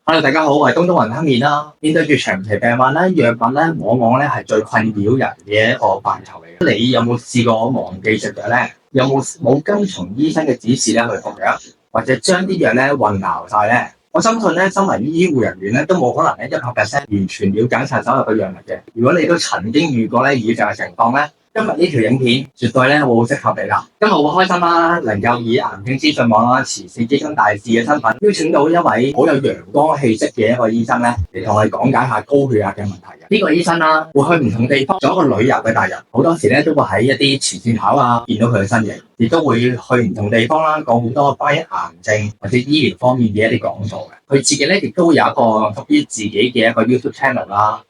Hello，大家好，我係東東雲吞麵啦。面對住長期病患咧，藥物咧往往咧係最困擾人嘅一個範疇嚟嘅。你有冇試過忘記食藥咧？有冇跟從醫生嘅指示咧去服藥，或者將啲藥咧混淆晒咧？我相信咧，身為醫護人員咧，都冇可能咧100%完全了解晒所有嘅藥物嘅。如果你都曾經遇過咧以上嘅情況咧，今日呢條影片絕對咧會好適合你啦！今日好開心啦，能夠以癌症資訊網啦、慈善基金大使嘅身份，邀請到一位好有陽光氣息嘅一個醫生咧，嚟同我哋講解下高血壓嘅問題嘅。呢個醫生啦，會去唔同地方做一個旅遊嘅達人，好多時咧都會喺一啲慈善考啊見到佢嘅身形，亦都會去唔同地方啦講好多關於癌症或者醫療方面嘅一啲講座嘅。佢自己咧亦都會有一個屬於自己嘅一個 YouTube channel 啦。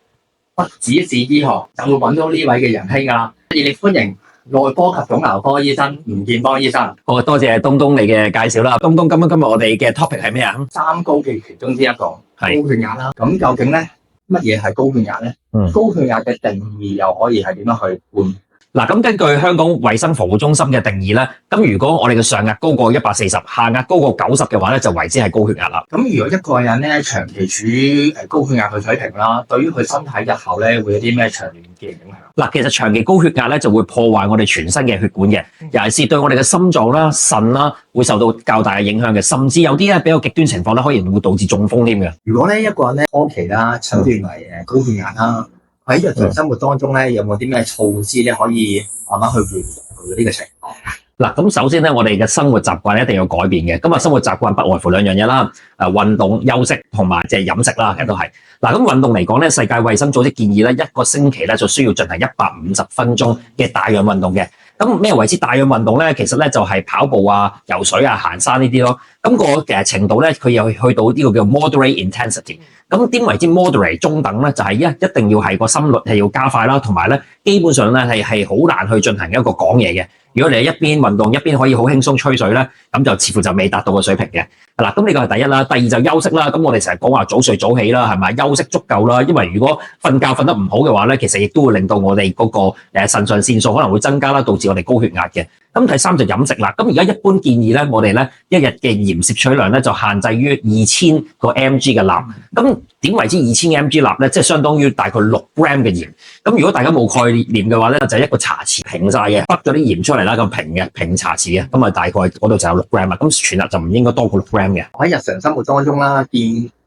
不只是醫學，就會揾到呢位嘅仁兄㗎啦！熱烈歡迎內科及腫瘤科醫生吳建邦醫生。好，多謝東東你嘅介紹啦。東東，今日我哋嘅 topic 係咩啊？三高嘅其中之一個係高血壓啦。咁究竟咧乜嘢係高血壓咧？高血壓嘅定義又可以係點樣去判？嗱，咁根據香港衛生防護中心嘅定義咧，咁如果我哋嘅上壓高過140，下壓高過90嘅話咧，就為之係高血壓啦。咁如果一個人咧長期處於高血壓嘅水平啦，對於佢身體日後咧會有啲咩長遠嘅影響？嗱，其實長期高血壓咧就會破壞我哋全身嘅血管嘅，尤其是對我哋嘅心臟啦、腎啦會受到較大嘅影響嘅，甚至有啲咧比較極端情況咧，可能會導致中風添嘅。如果咧一個人咧初期啦診斷為高血壓啦，喺日常生活當中咧，有冇啲咩措施咧可以慢慢去緩和佢呢個情況？嗱，咁首先咧，我哋嘅生活習慣一定要改變嘅。咁啊，生活習慣不外乎兩樣嘢啦，運動、休息同埋即係飲食啦，其實都係。嗱，咁運動嚟講咧，世界衛生組織建議咧，一個星期咧就需要進行150分鐘嘅大量運動嘅。咁咩為之大量運動咧？其實咧就係跑步啊、游水啊、行山呢啲咯。咁個嘅程度咧，佢又去到呢個叫 moderate intensity。咁點為之 moderate 中等咧？就係一定要係個心率係要加快啦，同埋咧基本上咧係好難去進行一個講嘢嘅。如果你係一邊運動一邊可以好輕鬆吹水咧，咁就似乎就未達到個水平嘅。嗱，咁呢個係第一啦。第二就休息啦。咁我哋成日講話早睡早起啦，係咪？休息足夠啦。因為如果瞓覺瞓得唔好嘅話咧，其實亦都會令到我哋嗰個腎上腺素可能會增加啦，導致我哋高血壓嘅。咁第三就飲食啦。咁而家一般建議咧，我哋咧一日嘅鹽攝取量咧就限制於2000個 mg 嘅鈉。咁點為之2000 mg 鈉咧？即係相當於大概6 gram 嘅鹽。咁如果大家冇概念嘅話咧，就係一個茶匙平晒嘅，滗咗啲鹽出嚟啦，咁平茶匙嘅，咁啊大概嗰度就有6 gram 啦。咁全日就唔應該多過6 gram 嘅。喺日常生活當中啦，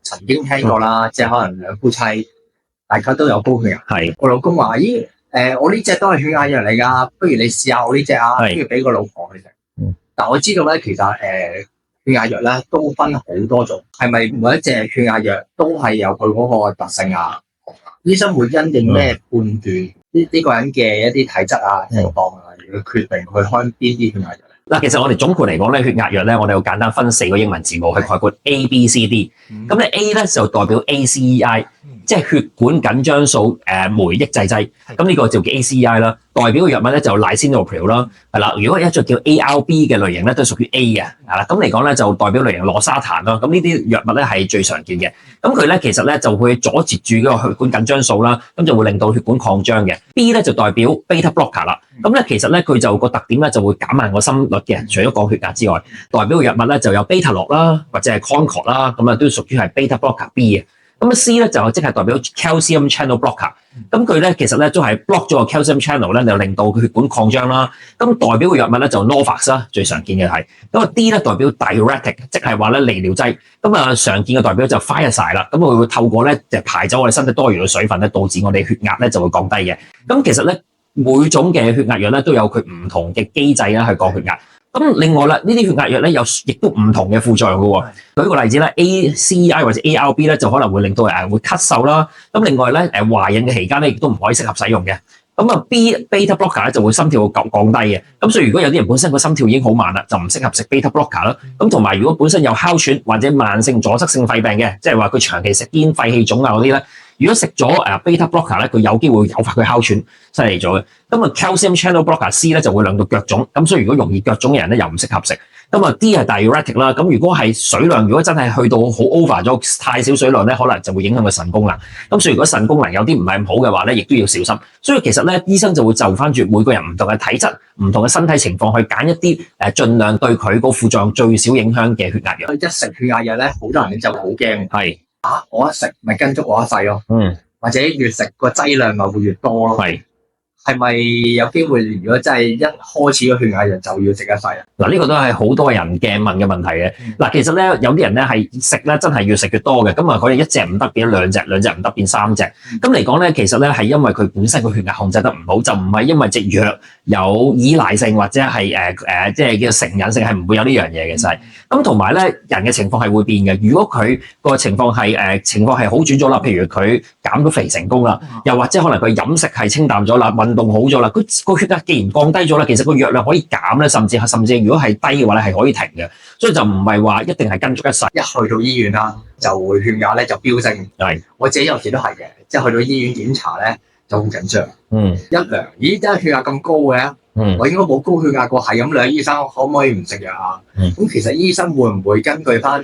曾經聽過啦，即係可能兩夫妻大家都有高血壓。係我老公話：咦，我呢隻都係血壓藥嚟㗎，不如你試下我呢隻啊，不如俾個老婆去食。但我知道咧，其實血壓藥咧都分好多種，係咪每一隻血壓藥都係有佢嗰個特性啊？醫生會因應咩判斷呢個人嘅一啲體質啊、情況啊，而決定去開邊啲血壓藥？嗱，其實我哋總括嚟講咧，血壓藥咧，我哋好簡單分4個英文字母去概括 A、B、C、D。咁咧 A 咧就代表 ACEI，即係血管緊張素酶抑制劑。咁呢個就叫 ACEI 啦。代表嘅藥物咧就 Lisinopril 啦，係啦。如果一隻叫 ARB 嘅類型咧，都屬於 A 嘅，係啦。咁嚟講咧就代表類型羅沙坦啦。咁呢啲藥物咧係最常見嘅。咁佢咧其實咧就會阻截住嗰個血管緊張素啦，咁就會令到血管擴張嘅。B 咧就代表 beta blocker 啦。咁咧其實咧佢就個特點咧就會減慢個心率嘅，除咗降血壓之外，代表嘅藥物咧就有 beta 洛啦，或者係 Concord 啦，咁啊都屬於係 beta blocker B 嘅。咁 C 咧就即係代表 calcium channel blocker，咁佢咧其實咧都係 block 咗個 calcium channel 咧，就令到佢血管擴張啦。咁代表嘅藥物咧就 Norvax 啦，最常見嘅係。咁啊 D 咧代表 diuretic，即係話咧利尿劑。咁啊常見嘅代表就 Thiazide 啦。咁佢會透過咧就排走我哋身體多餘嘅水分咧，導致我哋血壓咧就會降低嘅。咁其實咧每種嘅血壓藥咧都有佢唔同嘅機制啦，去降血壓。咁另外啦，呢啲血壓藥咧亦都唔同嘅副作用嘅喎。舉個例子咧 ，ACEI 或者 ARB 咧就可能會令到會咳嗽啦。咁另外咧懷孕嘅期間咧亦都唔可以適合使用嘅。咁啊 beta blocker 咧就會心跳會降低嘅。咁所以如果有啲人本身個心跳已經好慢啦，就唔適合食 beta blocker 啦。咁同埋如果本身有哮喘或者慢性阻塞性肺病嘅，即係話佢長期食煙、肺氣腫啊嗰啲咧。如果食咗beta blocker 咧，佢有機會誘發佢哮喘，犀利咗嘅。咁啊 calcium channel blocker C 咧就會令到腳腫，咁所以如果容易腳腫嘅人咧又唔適合食。咁啊 D 係 diuretic 啦，咁如果係水量，如果真係去到好 over 咗，太少水量咧，可能就會影響個腎功能。咁所以如果腎功能有啲唔係咁好嘅話咧，亦都要小心。所以其實咧，醫生就會就翻住每個人唔同嘅體質、唔同嘅身體情況去揀一啲盡量對佢個副作用最少影響嘅血壓藥。一食血壓藥咧，好多人就好驚。係。我一食咪跟足我一世咯，或者越食個劑量咪會越多咯。係咪有機會？如果真係一開始個血壓藥就要食一世啊？嗱，呢個都係好多人嘅問嘅問題嘅。嗱，其實咧有啲人咧係食咧真係越食越多嘅，咁啊佢哋一隻唔得變咗兩隻，兩隻唔得變三隻。咁嚟講咧，其實咧係因為佢本身個血壓控制得唔好，就唔係因為隻藥有依賴性或者係即係叫成癮性，係唔會有呢樣嘢嘅。就係咁，同埋咧人嘅情況係會變嘅。如果佢個情況係好轉咗啦，譬如佢減咗肥成功啦，又或者可能佢飲食係清淡咗啦，運動好咗啦，佢個血壓既然降低咗啦，其實個藥量可以減咧，甚至如果係低嘅話咧係可以停嘅，所以就唔係話一定係跟足一世。一去到醫院啦，就會血壓咧就飆升。我自己有時都係嘅，即係去到醫院檢查咧就好緊張。一量，咦，真係血壓咁高嘅？我應該冇高血壓過，係咁量，醫生可唔可以唔食藥啊？咁其實醫生會唔會根據翻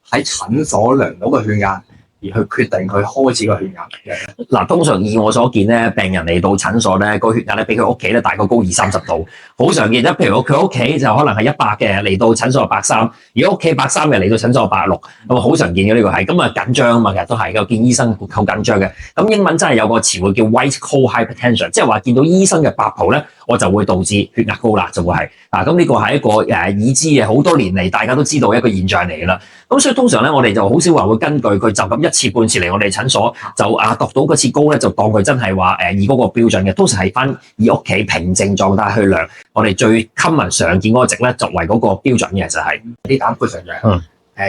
喺診所量到個血壓而去決定佢開始個血壓嘅？嗱，通常以我所見咧，病人嚟到診所咧，個血壓咧比佢屋企咧大概高20-30度，好常見啫。譬如佢屋企就可能係100嘅，嚟到診所130；如果屋企130嘅嚟到診所160，咁好常見嘅呢個係。咁啊緊張啊嘛，其實都係嘅，見醫生好緊張嘅。咁英文真係有個詞彙叫 white coat hypertension， 即係話見到醫生嘅白袍咧，我就會導致血壓高啦，就會係咁呢個係一個已知嘅好多年嚟大家都知道一個現象嚟㗎啦。咁所以通常咧，我哋就好少話會根據佢就咁一次半次嚟我哋診所就度到嗰次高咧，就當佢真係話以嗰個標準嘅。通常係翻以屋企平靜狀態去量，我哋最 common 常見嗰個值咧作為嗰個標準嘅就係啲膽固醇藥。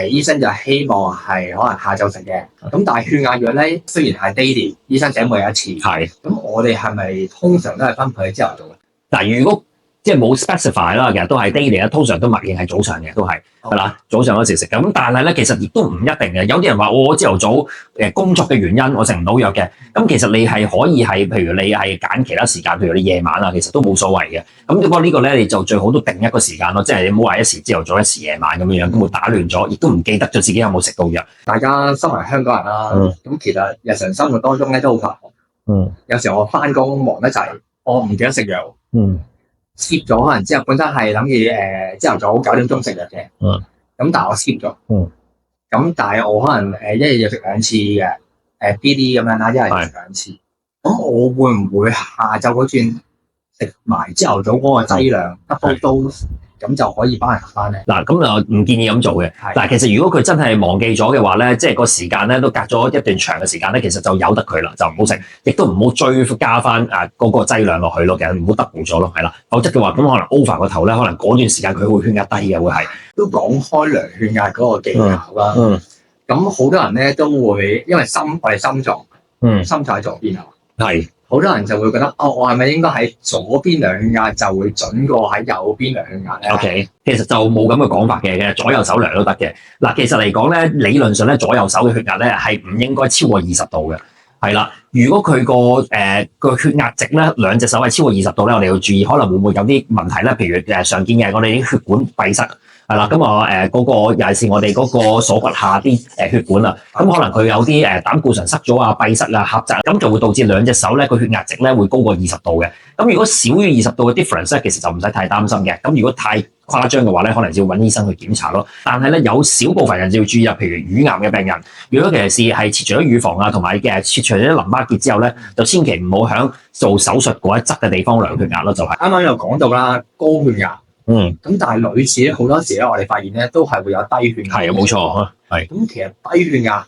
醫生就希望係可能下晝食嘅，咁但係血壓藥咧雖然係 daily， 醫生就每日一次。咁我哋係咪通常都係分配喺朝頭早咧？嗱，如果即係冇 specify 啦，其實都係 daily 咧，通常都默認係早上嘅，都係啦，早上嗰時食嘅。咁但係咧，其實亦都唔一定嘅。有啲人話我朝頭早工作嘅原因，我食唔到藥嘅。咁其實你係可以係，譬如你係揀其他時間，譬如你夜晚啊，其實都冇所謂嘅。咁不過呢個咧，你就最好都定一個時間咯，即係你唔好話一時朝頭早，一時夜晚咁樣，咁會打亂咗，亦都唔記得咗自己有冇食到藥。大家身為香港人啦，咁其實日常生活當中咧都好煩。有時候我翻工忙得滯，我唔記得食藥。skip 咗可能之後本身係諗住朝頭早9點鐘食藥嘅，咁但係我 skip 咗，咁但係我可能一日要食2次嘅BD 咁樣啦，一日要食2次，咁我會唔會下晝嗰轉食埋朝頭早嗰個劑量 double dose，咁就可以幫人翻咧？嗱，咁就唔建議咁做嘅。嗱，其實如果佢真係忘記咗嘅話咧，即係個時間咧都隔咗一段長嘅時間咧，其實就由得佢啦，就唔好食，亦都唔好追加翻嗰個劑量落去咯。其實唔好 double 咗咯，係啦。否則嘅話，咁可能 over 個頭咧，可能嗰段時間佢會血壓低嘅，會係。都講開量血壓嗰個技巧啦。咁好多人咧都會因為我哋心臟喺左邊啊。好多人就會覺得，我係咪應該喺左邊量血壓就會準過喺右邊量血壓咧？OK，其實就冇咁嘅講法嘅，左右手量都得嘅。嗱，其實嚟講咧，理論上咧，左右手嘅血壓咧係唔應該超過20度嘅。係啦，如果佢個血壓值咧，兩隻手係超過20度咧，我哋要注意，可能會唔會有啲問題咧？譬如常見嘅，我哋啲血管閉塞。係啦，咁嗰個尤其是我哋嗰個鎖骨下啲血管啊，咁可能佢有啲膽固醇塞咗啊、閉塞啊、狹窄，咁就會導致兩隻手咧個血壓值咧會高過20度嘅。咁如果少於20度嘅 difference 咧，其實就唔使太擔心嘅。咁如果太誇張嘅話咧，可能就要揾醫生去檢查咯。但係咧有少部分人就要注意，譬如乳癌嘅病人，如果其實係切除咗乳房啊，同埋切除咗淋巴結之後咧，就千祈唔好響做手術嗰一側嘅地方量血壓咯，就係。啱啱又講到啦，高血壓。咁但係女士咧好多時咧，我哋發現咧都係會有低血壓。係啊，冇錯。咁其實低血壓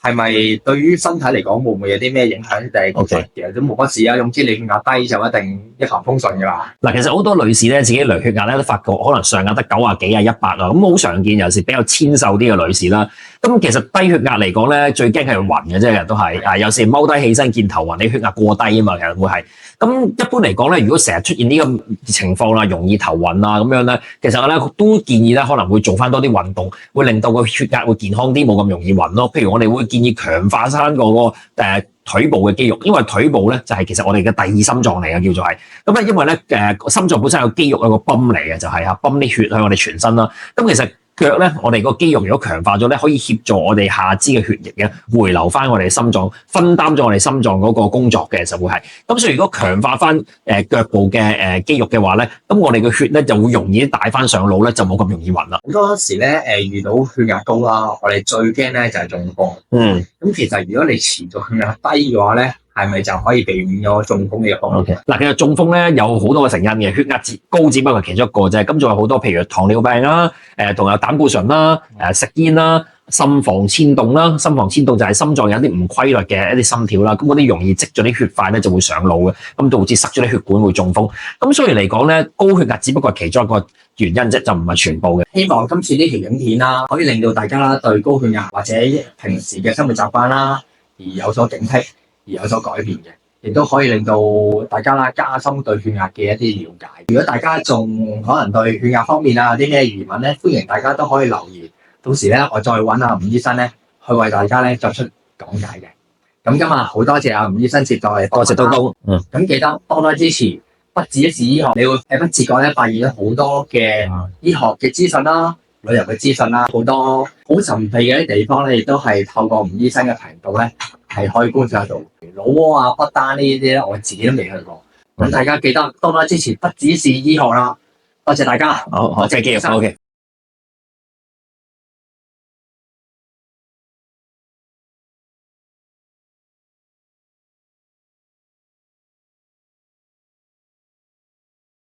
係咪對於身體嚟講會唔會有啲咩影響？定係其實都冇乜事啊？總之你血壓低就一定一帆風順㗎啦。嗱，其實好多女士咧自己量血壓咧都發覺可能上壓得90幾啊、100啊，咁好常見，尤其是比較纖瘦啲嘅女士啦。咁其實低血壓嚟講咧，最驚係暈嘅啫，都係有時踎低起身見頭暈，你血壓過低啊嘛，其實會係。咁一般嚟講咧，如果成日出現呢個情況啦，容易頭暈啊咁樣咧，其實咧都建議咧可能會做翻多啲運動，會令到個血壓會健康啲，冇咁容易暈咯。譬如我哋會建議強化翻個腿部嘅肌肉，因為腿部咧就係其實我哋嘅第二心臟嚟嘅，叫做係。咁咧因為咧心臟本身有肌肉有個泵嚟嘅，就係泵啲血去我哋全身啦。咁其實腳咧，我哋個肌肉如果強化咗咧，可以協助我哋下肢嘅血液咧回流翻我哋心臟，分擔咗我哋心臟嗰個工作嘅就會係。咁所以如果強化翻腳部嘅肌肉嘅話咧，咁我哋嘅血咧就會容易帶翻上腦咧，就冇咁容易暈啦。好多時咧遇到血壓高啦，我哋最驚咧就係中風。咁其實如果你持續血壓低嘅話咧，係咪就可以避免咗中風嘅風險？嗱，其實中風咧有好多個成因嘅，血壓高只不過係其中一個啫。咁仲有好多，譬如糖尿病啦，同有膽固醇啦，食煙啦，心房牽動啦。心房牽動就係心臟有啲唔規律嘅一啲心跳啦。咁嗰啲容易積咗啲血塊咧就會上腦嘅，咁導致塞咗啲血管會中風。咁所以嚟講咧，高血壓只不過係其中一個原因啫，就唔係全部嘅。希望今次呢條影片啦，可以令到大家啦對高血壓或者平時嘅生活習慣啦而有所警惕，而有所改變嘅，亦都可以令到大家啦加深對血壓嘅一啲了解。如果大家仲可能對血壓方面啊有啲咩疑問咧，歡迎大家都可以留言，到時咧我再揾阿吳醫生咧去為大家咧作出講解嘅。咁今日好多謝阿吳醫生接待，多謝東東。咁記得多多支持不止一次醫學，你會喺不自覺咧發現咗好多嘅醫學嘅資訊啦、旅遊嘅資訊啦，好多好神秘嘅啲地方咧，亦都係透過吳醫生嘅頻道咧係可以觀察到。老撾啊、不丹呢啲咧，我自己都未去過。咁大家記得多多支持不只是醫學啦，多謝大家。好，再見。OK。